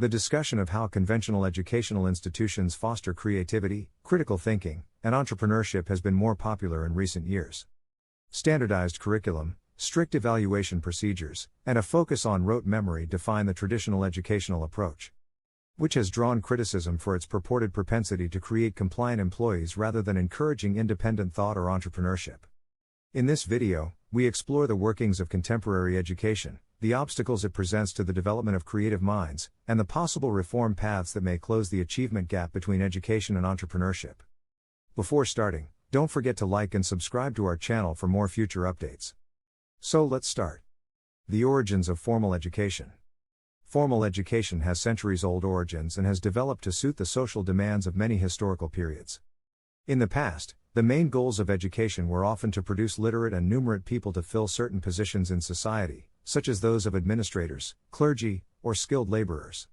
The discussion of how conventional educational institutions foster creativity, critical thinking, and entrepreneurship has been more popular in recent years. Standardized curriculum, strict evaluation procedures, and a focus on rote memory define the traditional educational approach, which has drawn criticism for its purported propensity to create compliant employees rather than encouraging independent thought or entrepreneurship. In this video, we explore the workings of contemporary education, the obstacles it presents to the development of creative minds, and the possible reform paths that may close the achievement gap between education and entrepreneurship. Before starting, don't forget to like and subscribe to our channel for more future updates. So let's start. The origins of formal education. Formal education has centuries-old origins and has developed to suit the social demands of many historical periods. In the past, the main goals of education were often to produce literate and numerate people to fill certain positions in society, such as those of administrators, clergy, or skilled laborers.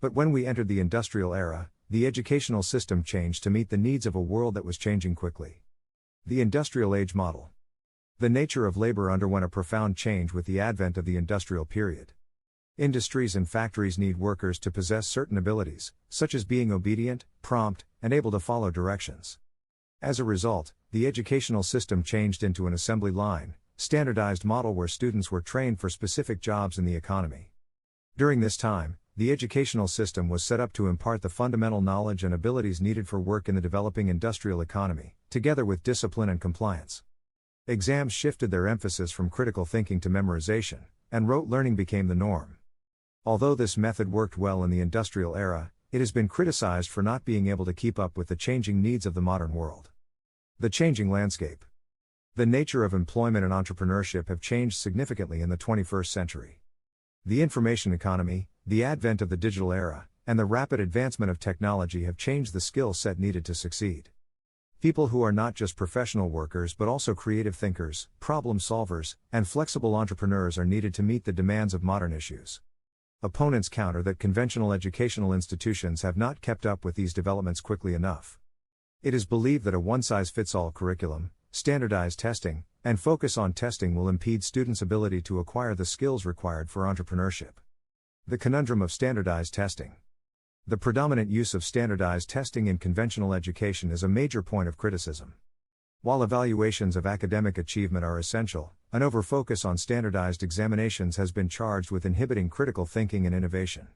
But when we entered the industrial era, the educational system changed to meet the needs of a world that was changing quickly. The industrial age model. The nature of labor underwent a profound change with the advent of the industrial period. Industries and factories need workers to possess certain abilities, such as being obedient, prompt, and able to follow directions. As a result, the educational system changed into an assembly line, standardized model where students were trained for specific jobs in the economy. During this time, the educational system was set up to impart the fundamental knowledge and abilities needed for work in the developing industrial economy, together with discipline and compliance. Exams shifted their emphasis from critical thinking to memorization, and rote learning became the norm. Although this method worked well in the industrial era, it has been criticized for not being able to keep up with the changing needs of the modern world. The changing landscape. The nature of employment and entrepreneurship have changed significantly in the 21st century. The information economy, the advent of the digital era, and the rapid advancement of technology have changed the skill set needed to succeed. People who are not just professional workers but also creative thinkers, problem solvers, and flexible entrepreneurs are needed to meet the demands of modern issues. Opponents counter that conventional educational institutions have not kept up with these developments quickly enough. It is believed that a one-size-fits-all curriculum, standardized testing, and focus on testing will impede students' ability to acquire the skills required for entrepreneurship. The conundrum of standardized testing. The predominant use of standardized testing in conventional education is a major point of criticism. While evaluations of academic achievement are essential, an over-focus on standardized examinations has been charged with inhibiting critical thinking and innovation.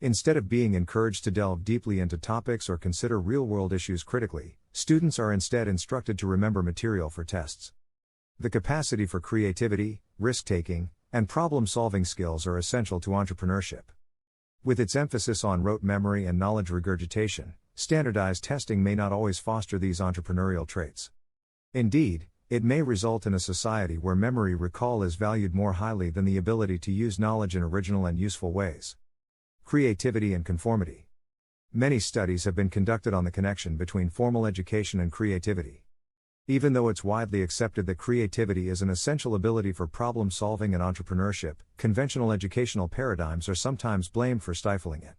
Instead of being encouraged to delve deeply into topics or consider real-world issues critically, students are instead instructed to remember material for tests. The capacity for creativity, risk-taking, and problem-solving skills are essential to entrepreneurship. With its emphasis on rote memory and knowledge regurgitation, standardized testing may not always foster these entrepreneurial traits. Indeed, it may result in a society where memory recall is valued more highly than the ability to use knowledge in original and useful ways. Creativity and conformity. Many studies have been conducted on the connection between formal education and creativity. Even though it's widely accepted that creativity is an essential ability for problem solving and entrepreneurship, conventional educational paradigms are sometimes blamed for stifling it.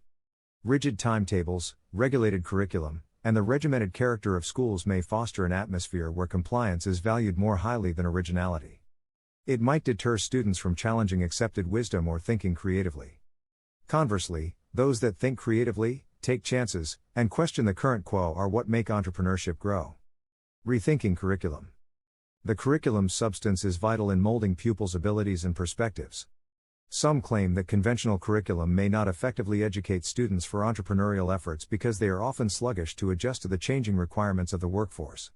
Rigid timetables, regulated curriculum, and the regimented character of schools may foster an atmosphere where compliance is valued more highly than originality. It might deter students from challenging accepted wisdom or thinking creatively. Conversely, those that think creatively, take chances, and question the current quo are what make entrepreneurship grow. Rethinking curriculum. The curriculum's substance is vital in molding pupils' abilities and perspectives. Some claim that conventional curriculum may not effectively educate students for entrepreneurial efforts because they are often sluggish to adjust to the changing requirements of the workforce.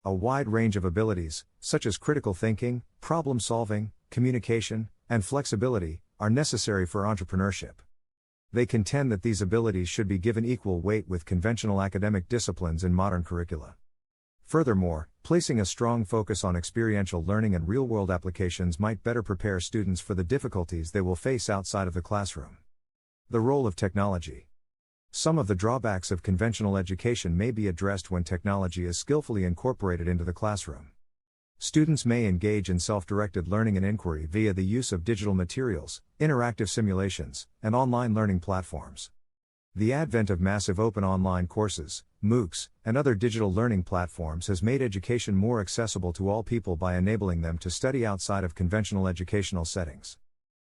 A wide range of abilities, such as critical thinking, problem solving, communication, and flexibility, are necessary for entrepreneurship. They contend that these abilities should be given equal weight with conventional academic disciplines in modern curricula. Furthermore, placing a strong focus on experiential learning and real-world applications might better prepare students for the difficulties they will face outside of the classroom. The role of technology. Some of the drawbacks of conventional education may be addressed when technology is skillfully incorporated into the classroom. Students may engage in self-directed learning and inquiry via the use of digital materials, interactive simulations, and online learning platforms. The advent of massive open online courses, MOOCs, and other digital learning platforms has made education more accessible to all people by enabling them to study outside of conventional educational settings.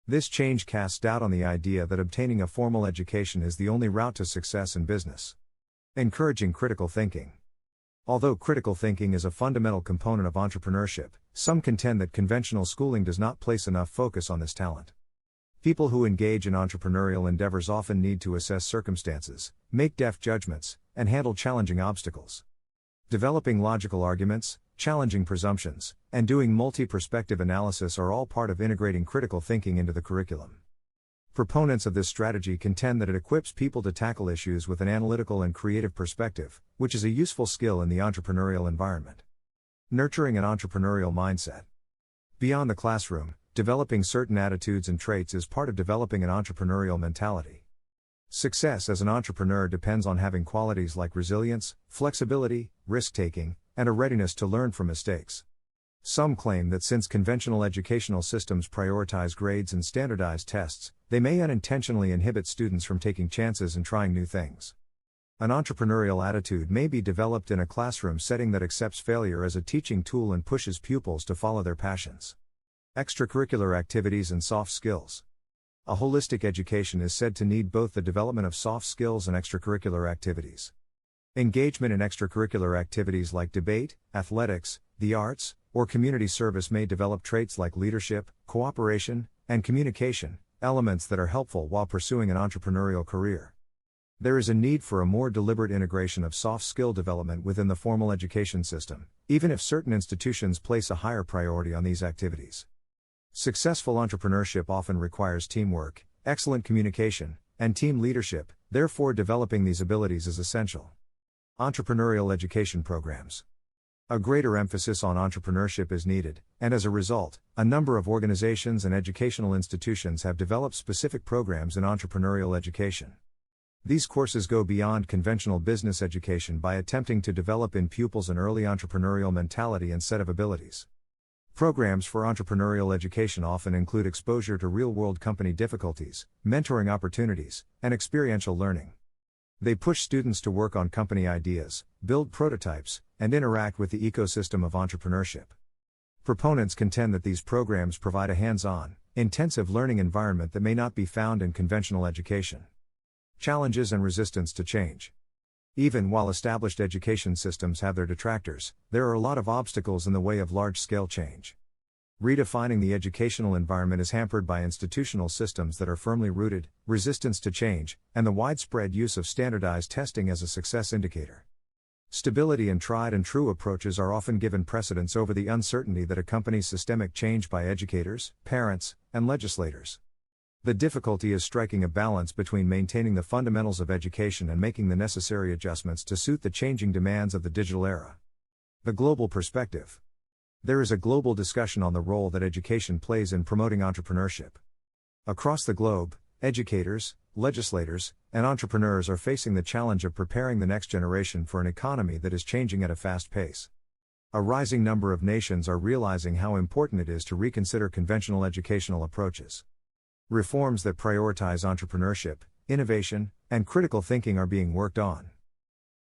This change casts doubt on the idea that obtaining a formal education is the only route to success in business. Encouraging critical thinking. Although critical thinking is a fundamental component of entrepreneurship, some contend that conventional schooling does not place enough focus on this talent. People who engage in entrepreneurial endeavors often need to assess circumstances, make deft judgments, and handle challenging obstacles. Developing logical arguments, challenging presumptions, and doing multi-perspective analysis are all part of integrating critical thinking into the curriculum. Proponents of this strategy contend that it equips people to tackle issues with an analytical and creative perspective, which is a useful skill in the entrepreneurial environment. Nurturing an entrepreneurial mindset. Beyond the classroom, developing certain attitudes and traits is part of developing an entrepreneurial mentality. Success as an entrepreneur depends on having qualities like resilience, flexibility, risk-taking, and a readiness to learn from mistakes. Some claim that since conventional educational systems prioritize grades and standardized tests, they may unintentionally inhibit students from taking chances and trying new things. An entrepreneurial attitude may be developed in a classroom setting that accepts failure as a teaching tool and pushes pupils to follow their passions. Extracurricular activities and soft skills. A holistic education is said to need both the development of soft skills and extracurricular activities. Engagement in extracurricular activities like debate, athletics, the arts, or community service may develop traits like leadership, cooperation, and communication, elements that are helpful while pursuing an entrepreneurial career. There is a need for a more deliberate integration of soft skill development within the formal education system, even if certain institutions place a higher priority on these activities. Successful entrepreneurship often requires teamwork, excellent communication, and team leadership, therefore developing these abilities is essential. Entrepreneurial education programs. A greater emphasis on entrepreneurship is needed, and as a result, a number of organizations and educational institutions have developed specific programs in entrepreneurial education. These courses go beyond conventional business education by attempting to develop in pupils an early entrepreneurial mentality and set of abilities. Programs for entrepreneurial education often include exposure to real-world company difficulties, mentoring opportunities, and experiential learning. They push students to work on company ideas, build prototypes, and interact with the ecosystem of entrepreneurship. Proponents contend that these programs provide a hands-on, intensive learning environment that may not be found in conventional education. Challenges and resistance to change. Even while established education systems have their detractors, there are a lot of obstacles in the way of large-scale change. Redefining the educational environment is hampered by institutional systems that are firmly rooted, resistance to change, and the widespread use of standardized testing as a success indicator. Stability and tried-and-true approaches are often given precedence over the uncertainty that accompanies systemic change by educators, parents, and legislators. The difficulty is striking a balance between maintaining the fundamentals of education and making the necessary adjustments to suit the changing demands of the digital era. The global perspective. There is a global discussion on the role that education plays in promoting entrepreneurship. Across the globe, educators, legislators, and entrepreneurs are facing the challenge of preparing the next generation for an economy that is changing at a fast pace. A rising number of nations are realizing how important it is to reconsider conventional educational approaches. Reforms that prioritize entrepreneurship, innovation, and critical thinking are being worked on.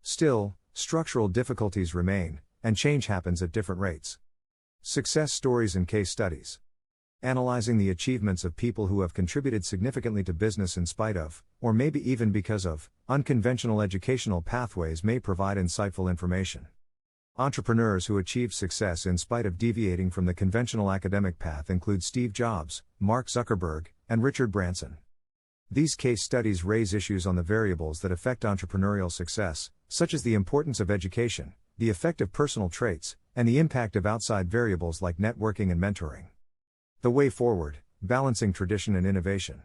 Still, structural difficulties remain, and change happens at different rates. Success stories and case studies. Analyzing the achievements of people who have contributed significantly to business in spite of, or maybe even because of, unconventional educational pathways may provide insightful information. Entrepreneurs who achieved success in spite of deviating from the conventional academic path include Steve Jobs, Mark Zuckerberg, and Richard Branson. These case studies raise issues on the variables that affect entrepreneurial success, such as the importance of education, the effect of personal traits, and the impact of outside variables like networking and mentoring. The way forward: balancing tradition and innovation.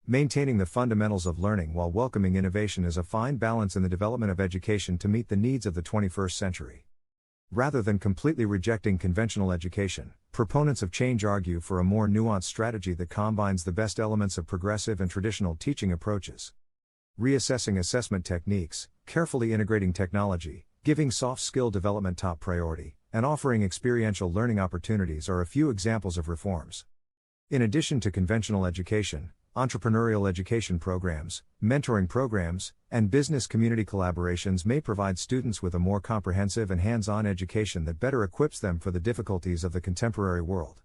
Maintaining the fundamentals of learning while welcoming innovation is a fine balance in the development of education to meet the needs of the 21st century. Rather than completely rejecting conventional education, proponents of change argue for a more nuanced strategy that combines the best elements of progressive and traditional teaching approaches. Reassessing assessment techniques, carefully integrating technology, giving soft skill development top priority, and offering experiential learning opportunities are a few examples of reforms. In addition to conventional education, entrepreneurial education programs, mentoring programs, and business community collaborations may provide students with a more comprehensive and hands-on education that better equips them for the difficulties of the contemporary world.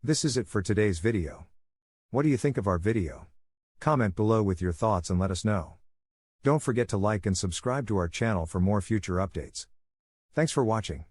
This is it for today's video. What do you think of our video? Comment below with your thoughts and let us know. Don't forget to like and subscribe to our channel for more future updates. Thanks for watching.